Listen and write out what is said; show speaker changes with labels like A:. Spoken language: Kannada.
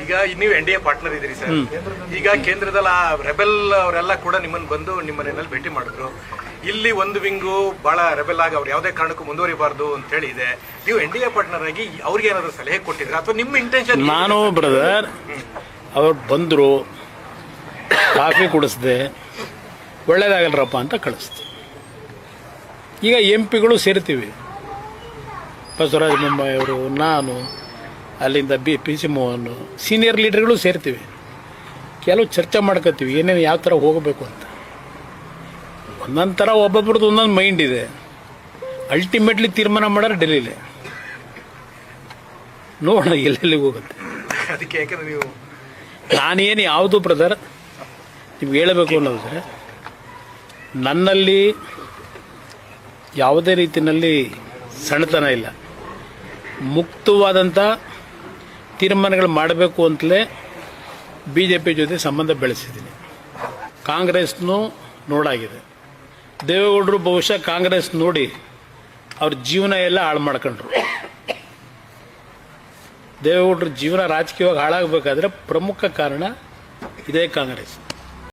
A: ಈಗ ನೀವು NDA ಪಾರ್ಟ್ನರ್ ಇದ್ದೀರಿ ಸರ್. ಈಗ ಕೇಂದ್ರದಲ್ಲಿ ರೆಬೆಲ್ ಅವರೆಲ್ಲ ಕೂಡ ನಿಮ್ಮನ್ನು ಬಂದು ನಿಮ್ಮ ಮನೆಯಲ್ಲಿ ಭೇಟಿ ಮಾಡಿದ್ರು. ಇಲ್ಲಿ ಒಂದು ವಿಂಗು ಬಹಳ ರೆಬೆಲ್ ಆಗಿ ಅವ್ರು ಯಾವುದೇ ಕಾರಣಕ್ಕೂ ಮುಂದುವರಿಬಾರ್ದು ಅಂತ ಹೇಳಿ ಇದೆ. ನೀವು NDA ಪಾರ್ಟ್ನರ್ ಆಗಿ ಅವ್ರಿಗೆ ಏನಾದ್ರು ಸಲಹೆ ಕೊಟ್ಟಿದ್ರೆ ಅಥವಾ ನಿಮ್ಮ ಇಂಟೆನ್ಷನ್?
B: ನಾನು ಬ್ರದರ್ ಅವ್ರು ಬಂದರು, ಕಾಫಿ ಕುಡಿಸ್ದೆ, ಒಳ್ಳೇದಾಗಲ್ರಪ್ಪ ಅಂತ ಕಳಿಸ್ದೆ. ಈಗ MP ಗಳು ಸೇರ್ತೀವಿ, ಬಸವರಾಜ ಬೊಮ್ಮಾಯಿ ಅವರು, ನಾನು, ಅಲ್ಲಿಂದ PC ಮೋಹನ್, ಸೀನಿಯರ್ ಲೀಡರ್ಗಳು ಸೇರ್ತೀವಿ. ಕೆಲವು ಚರ್ಚೆ ಮಾಡ್ಕೋತೀವಿ ಏನೇನು ಯಾವ ಥರ ಹೋಗಬೇಕು ಅಂತ. ಒಂದೊಂದು ಥರ ಒಬ್ಬೊಬ್ರದ್ದು ಒಂದೊಂದು ಮೈಂಡ್ ಇದೆ. ಅಲ್ಟಿಮೇಟ್ಲಿ ತೀರ್ಮಾನ ಮಾಡೋರು ಡೆಲ್ಲಿಲೇ. ನೋಡೋಣ ಎಲ್ಲೆಲ್ಲಿಗೆ ಹೋಗುತ್ತೆ.
A: ಅದಕ್ಕೆ ಯಾಕಂದ್ರೆ ನೀವು
B: ನಾನೇನು ಯಾವುದು ಬ್ರದರ್ ನಿಮ್ಗೆ ಹೇಳಬೇಕು ಅನ್ನೋದ್ರೆ, ನನ್ನಲ್ಲಿ ಯಾವುದೇ ರೀತಿಯಲ್ಲಿ ಸಣ್ಣತನ ಇಲ್ಲ. ಮುಕ್ತವಾದಂಥ ತೀರ್ಮಾನಗಳು ಮಾಡಬೇಕು ಅಂತಲೇ BJP ಜೊತೆ ಸಂಬಂಧ ಬೆಳೆಸಿದ್ದೀನಿ. ಕಾಂಗ್ರೆಸ್ನೂ ನೋಡಾಗಿದೆ. ದೇವೇಗೌಡರು ಬಹುಶಃ ಕಾಂಗ್ರೆಸ್ ನೋಡಿ ಅವ್ರ ಜೀವನ ಎಲ್ಲ ಹಾಳು ಮಾಡ್ಕೊಂಡ್ರು. ದೇವೇಗೌಡರ ಜೀವನ ರಾಜಕೀಯವಾಗಿ ಹಾಳಾಗಬೇಕಾದ್ರೆ ಪ್ರಮುಖ ಕಾರಣ ಇದೇ ಕಾಂಗ್ರೆಸ್.